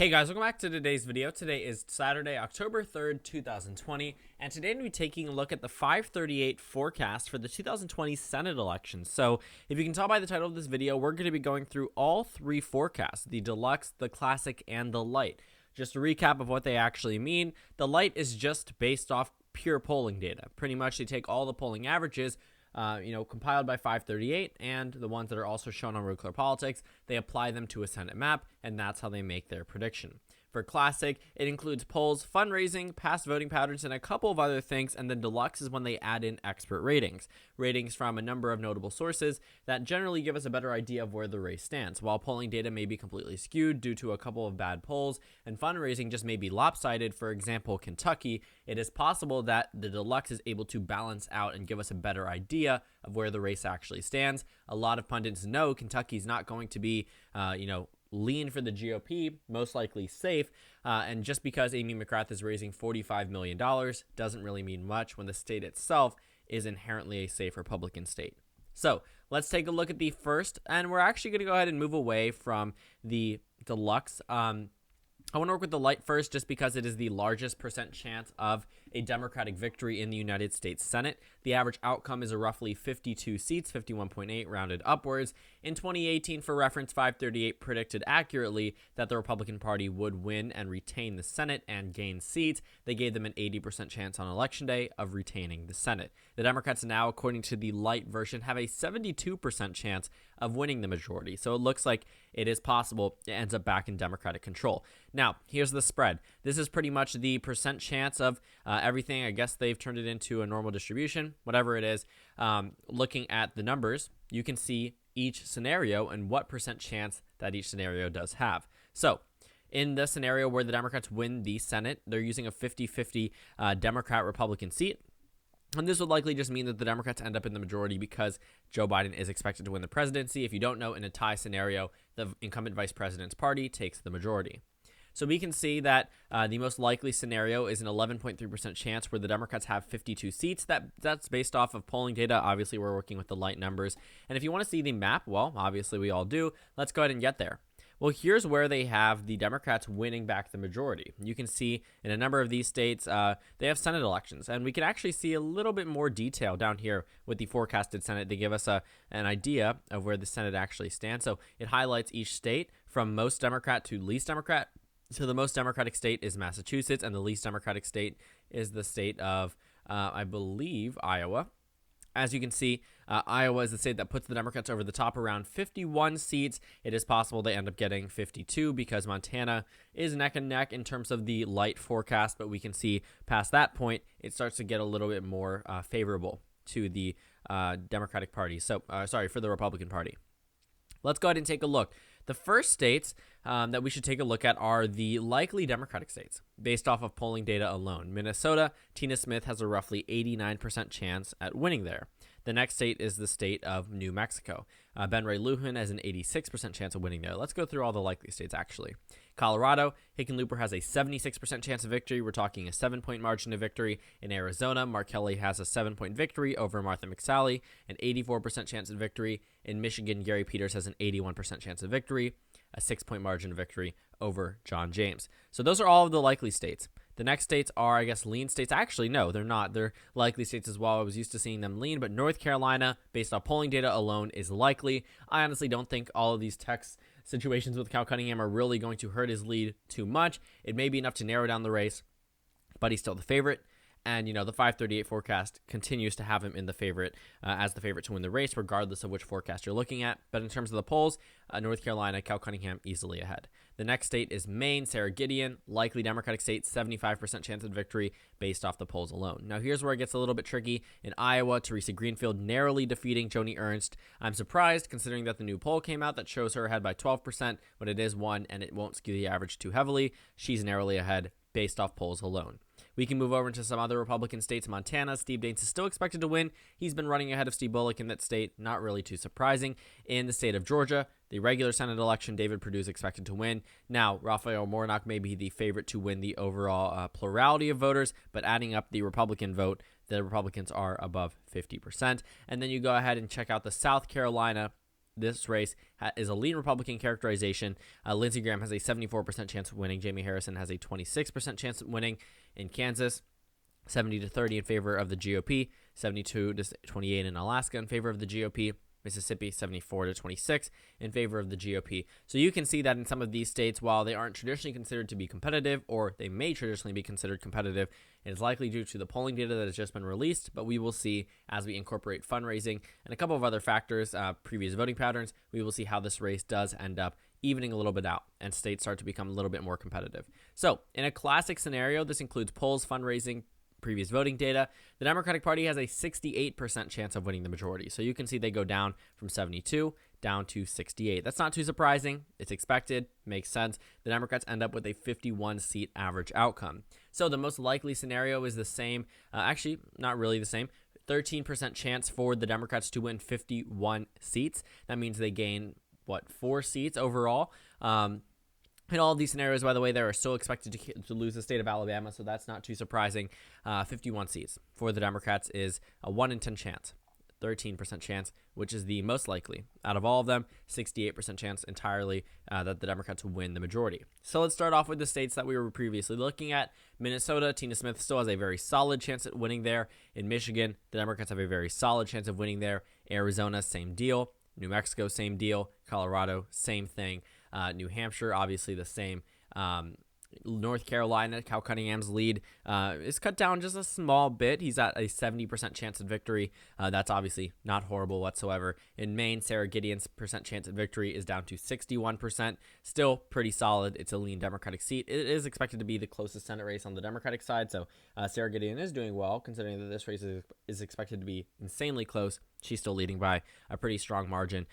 Hey guys, welcome back to today's video. Today is Saturday, October 3rd, 2020, and today I'm going to be taking a look at the 538 forecast for the 2020 Senate election. So, if you can tell by the title of this video, we're going to be going through all three forecasts, the deluxe, the classic, and the light. Just a recap of what they actually mean, the light is just based off pure polling data. Pretty much they take all the polling averages, compiled by 538, and the ones that are also shown on Road Clear Politics, they apply them to a Senate map, and that's how they make their prediction. For Classic, it includes polls, fundraising, past voting patterns, and a couple of other things, and then Deluxe is when they add in expert ratings. Ratings from a number of notable sources that generally give us a better idea of where the race stands. While polling data may be completely skewed due to a couple of bad polls, and fundraising just may be lopsided, for example, Kentucky, it is possible that the Deluxe is able to balance out and give us a better idea of where the race actually stands. A lot of pundits know Kentucky's not going to be, lean for the GOP, most likely safe, and just because Amy McCarthy is raising $45 million doesn't really mean much when the state itself is inherently a safe Republican state. So let's take a look at the first, and we're actually going to go ahead and move away from the deluxe. I want to work with the light first just because it is the largest percent chance of a Democratic victory in the United States Senate. The average outcome is a roughly 52 seats, 51.8 rounded upwards. In 2018, for reference, 538 predicted accurately that the Republican Party would win and retain the Senate and gain seats. They gave them an 80% chance on Election Day of retaining the Senate. The Democrats now, according to the light version, have a 72% chance of winning the majority. So it looks like it is possible it ends up back in Democratic control. Now, here's the spread. This is pretty much the percent chance of everything. I guess they've turned it into a normal distribution, whatever it is. Looking at the numbers, you can see each scenario and what percent chance that each scenario does have. So, in the scenario where the Democrats win the Senate, they're using a 50-50 Democrat-Republican seat. And this would likely just mean that the Democrats end up in the majority because Joe Biden is expected to win the presidency. If you don't know, in a tie scenario, the incumbent vice president's party takes the majority. So we can see that the most likely scenario is an 11.3% chance where the Democrats have 52 seats. That's based off of polling data. Obviously, we're working with the light numbers. And if you want to see the map, well, obviously we all do. Let's go ahead and get there. Well, here's where they have the Democrats winning back the majority. You can see in a number of these states, they have Senate elections. And we can actually see a little bit more detail down here with the forecasted Senate to give us an idea of where the Senate actually stands. So it highlights each state from most Democrat to least Democrat. So the most Democratic state is Massachusetts, and the least Democratic state is the state of, I believe, Iowa. As you can see, Iowa is the state that puts the Democrats over the top around 51 seats. It is possible they end up getting 52 because Montana is neck and neck in terms of the light forecast, but we can see past that point, it starts to get a little bit more favorable to the Democratic Party. So, for the Republican Party. Let's go ahead and take a look. The first states that we should take a look at are the likely Democratic states based off of polling data alone. Minnesota, Tina Smith has a roughly 89% chance at winning there. The next state is the state of New Mexico. Ben Ray Lujan has an 86% chance of winning there. Let's go through all the likely states, actually. Colorado, Hickenlooper has a 76% chance of victory. We're talking a 7-point margin of victory. In Arizona, Mark Kelley has a 7-point victory over Martha McSally, an 84% chance of victory. In Michigan, Gary Peters has an 81% chance of victory, a 6-point margin of victory over John James. So those are all of the likely states. The next states are, I guess, lean states. Actually, no, they're not. They're likely states as well. I was used to seeing them lean, but North Carolina, based off polling data alone, is likely. I honestly don't think all of these text situations with Cal Cunningham are really going to hurt his lead too much. It may be enough to narrow down the race, but he's still the favorite. And, the 538 forecast continues to have him in the favorite, as the favorite to win the race, regardless of which forecast you're looking at. But in terms of the polls, North Carolina, Cal Cunningham easily ahead. The next state is Maine, Sarah Gideon, likely Democratic state, 75% chance of victory based off the polls alone. Now, here's where it gets a little bit tricky. In Iowa, Teresa Greenfield narrowly defeating Joni Ernst. I'm surprised, considering that the new poll came out that shows her ahead by 12%, but it is one, and it won't skew the average too heavily. She's narrowly ahead based off polls alone. We can move over into some other Republican states. Montana, Steve Daines is still expected to win. He's been running ahead of Steve Bullock in that state. Not really too surprising. In the state of Georgia, the regular Senate election, David Perdue is expected to win. Now, Raphael Warnock may be the favorite to win the overall plurality of voters, but adding up the Republican vote, the Republicans are above 50%. And then you go ahead and check out the South Carolina this race is a lean Republican characterization. Lindsey Graham has a 74% chance of winning. Jamie Harrison has a 26% chance of winning. In Kansas, 70-30 in favor of the GOP, 72-28 in Alaska in favor of the GOP. Mississippi, 74-26 in favor of the GOP. So you can see that in some of these states, while they aren't traditionally considered to be competitive, or they may traditionally be considered competitive, it is likely due to the polling data that has just been released, but we will see as we incorporate fundraising and a couple of other factors, previous voting patterns, we will see how this race does end up evening a little bit out and states start to become a little bit more competitive. So in a classic scenario, this includes polls, fundraising, previous voting data, the Democratic Party has a 68% chance of winning the majority. So you can see they go down from 72 down to 68. That's not too surprising. It's expected, makes sense. The Democrats end up with a 51-seat average outcome. So the most likely scenario is the same, actually not really the same, 13% chance for the Democrats to win 51 seats. That means they gain, 4 seats overall. In all of these scenarios, by the way, they are still expected to lose the state of Alabama, so that's not too surprising. 51 seats for the Democrats is a 1 in 10 chance, 13% chance, which is the most likely. Out of all of them, 68% chance entirely that the Democrats will win the majority. So let's start off with the states that we were previously looking at. Minnesota, Tina Smith still has a very solid chance at winning there. In Michigan, the Democrats have a very solid chance of winning there. Arizona, same deal. New Mexico, same deal. Colorado, same thing. New Hampshire, obviously the same. North Carolina, Cal Cunningham's lead is cut down just a small bit. He's at a 70% chance of victory. That's obviously not horrible whatsoever. In Maine, Sarah Gideon's percent chance of victory is down to 61%. Still pretty solid. It's a lean Democratic seat. It is expected to be the closest Senate race on the Democratic side, so Sarah Gideon is doing well, considering that this race is expected to be insanely close. She's still leading by a pretty strong margin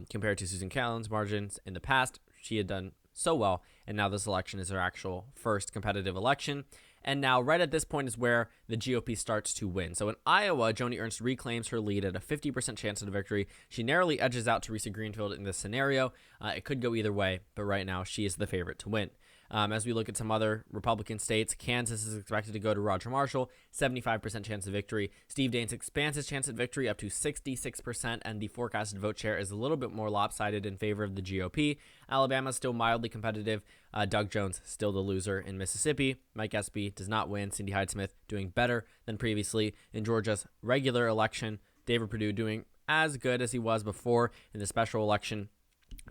compared to Susan Callan's margins in the past. She had done so well, and now this election is her actual first competitive election. And now right at this point is where the GOP starts to win. So in Iowa, Joni Ernst reclaims her lead at a 50% chance of victory. She narrowly edges out Teresa Greenfield in this scenario. It could go either way, but right now she is the favorite to win. As we look at some other Republican states, Kansas is expected to go to Roger Marshall, 75% chance of victory. Steve Daines expands his chance of victory up to 66%, and the forecasted vote share is a little bit more lopsided in favor of the GOP. Alabama is still mildly competitive. Doug Jones still the loser in Mississippi. Mike Espy does not win. Cindy Hyde-Smith doing better than previously. In Georgia's regular election, David Perdue doing as good as he was before. In the special election,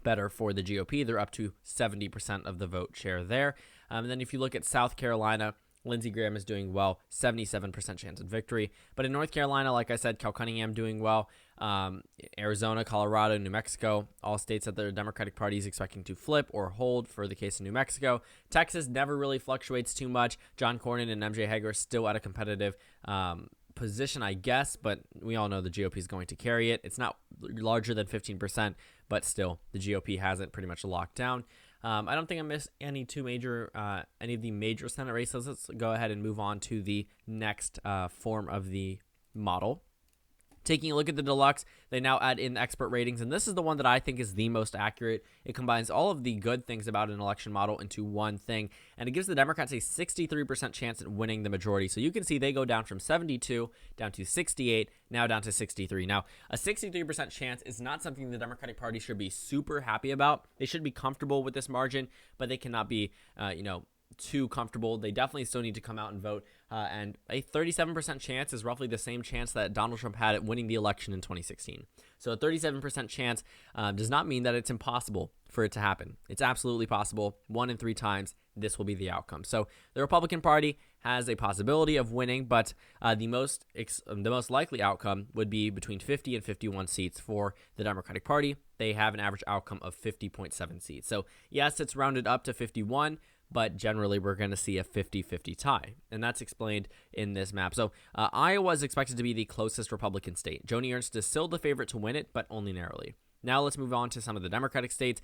better for the GOP. They're up to 70% of the vote share there. And then if you look at South Carolina, Lindsey Graham is doing well, 77% chance of victory. But in North Carolina, like I said, Cal Cunningham doing well. Arizona, Colorado, New Mexico, all states that the Democratic Party is expecting to flip or hold for the case of New Mexico. Texas never really fluctuates too much. John Cornyn and MJ Hager still at a competitive position, I guess, but we all know the GOP is going to carry it. It's not larger than 15%, but still, the GOP has it pretty much locked down. I don't think I missed any of the major Senate races. Let's go ahead and move on to the next form of the model. Taking a look at the deluxe, they now add in expert ratings, and this is the one that I think is the most accurate. It combines all of the good things about an election model into one thing, and it gives the Democrats a 63% chance at winning the majority. So you can see they go down from 72 down to 68, now down to 63. Now, a 63% chance is not something the Democratic Party should be super happy about. They should be comfortable with this margin, but they cannot be, too comfortable. They definitely still need to come out and vote. And a 37% chance is roughly the same chance that Donald Trump had at winning the election in 2016. So a 37% chance does not mean that it's impossible for it to happen. It's absolutely possible. 1 in 3 times, this will be the outcome. So the Republican Party has a possibility of winning, but the most likely outcome would be between 50 and 51 seats for the Democratic Party. They have an average outcome of 50.7 seats. So yes, it's rounded up to 51, but generally we're going to see a 50-50 tie, and that's explained in this map. So Iowa is expected to be the closest Republican state. Joni Ernst is still the favorite to win it, but only narrowly. Now let's move on to some of the Democratic states.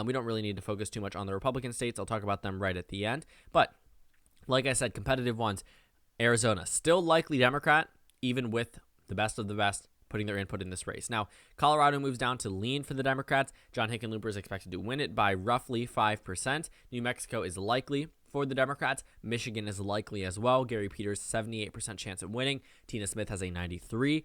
We don't really need to focus too much on the Republican states. I'll talk about them right at the end. But like I said, competitive ones. Arizona, still likely Democrat, even with the best of the best putting their input in this race. Now, Colorado moves down to lean for the Democrats. John Hickenlooper is expected to win it by roughly 5%. New Mexico is likely, For the Democrats, Michigan is likely as well. Gary Peters, 78% chance at winning. Tina Smith has a 93%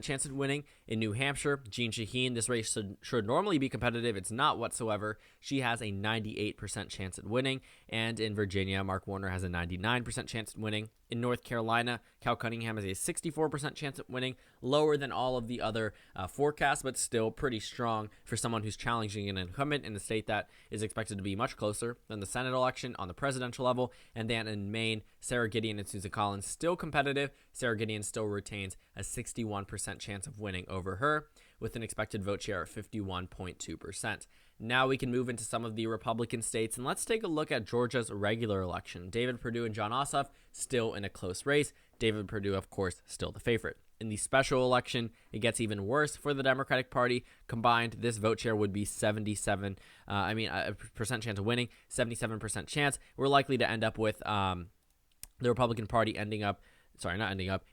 chance at winning. In New Hampshire, Jean Shaheen, this race should normally be competitive. It's not whatsoever. She has a 98% chance at winning. And in Virginia, Mark Warner has a 99% chance at winning. In North Carolina, Cal Cunningham has a 64% chance at winning, lower than all of the other forecasts, but still pretty strong for someone who's challenging an incumbent in a state that is expected to be much closer than the Senate election on the presidential level. And then in Maine, Sarah Gideon and Susan Collins still competitive. Sarah Gideon still retains a 61% chance of winning over her, with an expected vote share of 51.2%. Now we can move into some of the Republican states, and let's take a look at Georgia's regular election. David Perdue and John Ossoff still in a close race. David Perdue, of course, still the favorite. In the special election, it gets even worse for the Democratic Party. Combined, this vote share would be 77% chance of winning, 77% chance. We're likely to end up with the Republican Party it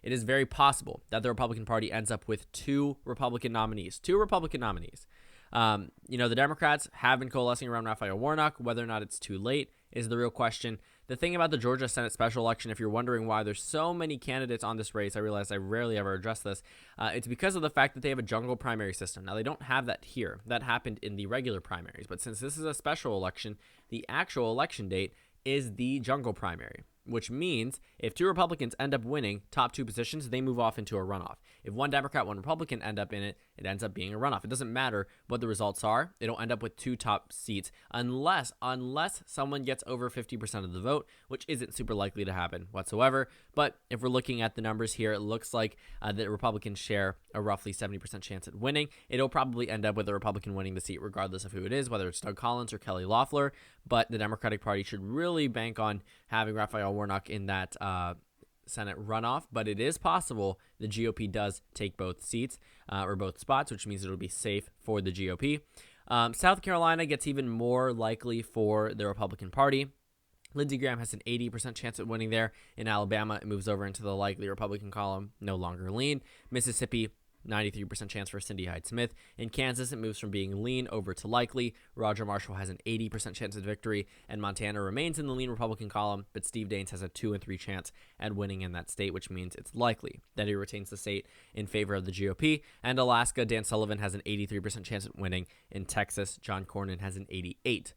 is very possible that the Republican Party ends up with two Republican nominees. The Democrats have been coalescing around Raphael Warnock. Whether or not it's too late is the real question. The thing about the Georgia Senate special election, if you're wondering why there's so many candidates on this race, I realize I rarely ever address this. It's because of the fact that they have a jungle primary system. Now, they don't have that here. That happened in the regular primaries. But since this is a special election, the actual election date is the jungle primary, which means if two Republicans end up winning top two positions, they move off into a runoff. If one Democrat, one Republican end up in it, it ends up being a runoff. It doesn't matter what the results are. They don't end up with two top seats unless someone gets over 50% of the vote, which isn't super likely to happen whatsoever. But if we're looking at the numbers here, it looks like the Republicans share a roughly 70% chance at winning. It'll probably end up with a Republican winning the seat regardless of who it is, whether it's Doug Collins or Kelly Loeffler. But the Democratic Party should really bank on having Raphael Warnock in that Senate runoff, but it is possible the GOP does take both seats or both spots, which means it'll be safe for the GOP. South Carolina gets even more likely for the Republican Party. Lindsey Graham has an 80% chance at winning there. In Alabama, it moves over into the likely Republican column, no longer lean. Mississippi, 93% chance for Cindy Hyde-Smith. In Kansas, it moves from being lean over to likely. Roger Marshall has an 80% chance of victory, and Montana remains in the lean Republican column, but Steve Daines has a 2 and 3 chance at winning in that state, which means it's likely that he retains the state in favor of the GOP. And Alaska, Dan Sullivan has an 83% chance at winning. In Texas, John Cornyn has an 88%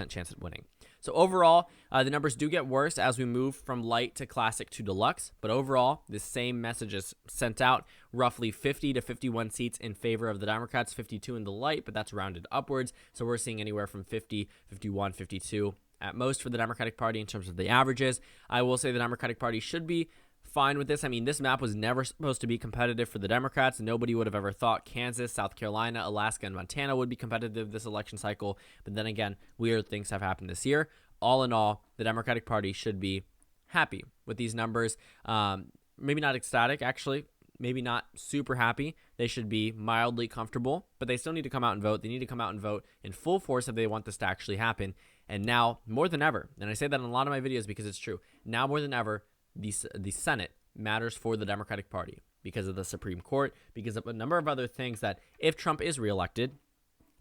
chance at winning. So overall, the numbers do get worse as we move from light to classic to deluxe, but overall, the same message is sent out, roughly 50 to 51 seats in favor of the Democrats, 52 in the light, but that's rounded upwards. So we're seeing anywhere from 50, 51, 52 at most for the Democratic Party in terms of the averages. I will say the Democratic Party should be fine with this. I mean, this map was never supposed to be competitive for the Democrats. Nobody would have ever thought Kansas, South Carolina, Alaska, and Montana would be competitive this election cycle. But then again, weird things have happened this year. All in all, the Democratic Party should be happy with these numbers. Maybe not ecstatic, actually. Maybe not super happy. They should be mildly comfortable, but they still need to come out and vote. They need to come out and vote in full force if they want this to actually happen. And now, more than ever, and I say that in a lot of my videos because it's true, now more than ever, the Senate matters for the Democratic Party because of the Supreme Court, because of a number of other things that if Trump is reelected,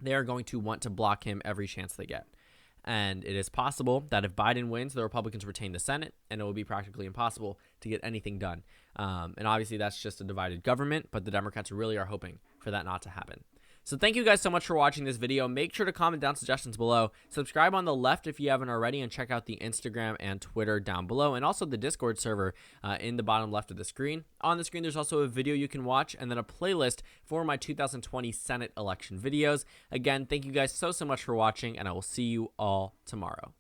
they are going to want to block him every chance they get. And it is possible that if Biden wins, the Republicans retain the Senate, and it will be practically impossible to get anything done. And obviously, that's just a divided government, but the Democrats really are hoping for that not to happen. So thank you guys so much for watching this video. Make sure to comment down suggestions below. Subscribe on the left if you haven't already, and check out the Instagram and Twitter down below, and also the Discord server in the bottom left of the screen. On the screen, there's also a video you can watch, and then a playlist for my 2020 Senate election videos. Again, thank you guys so much for watching, and I will see you all tomorrow.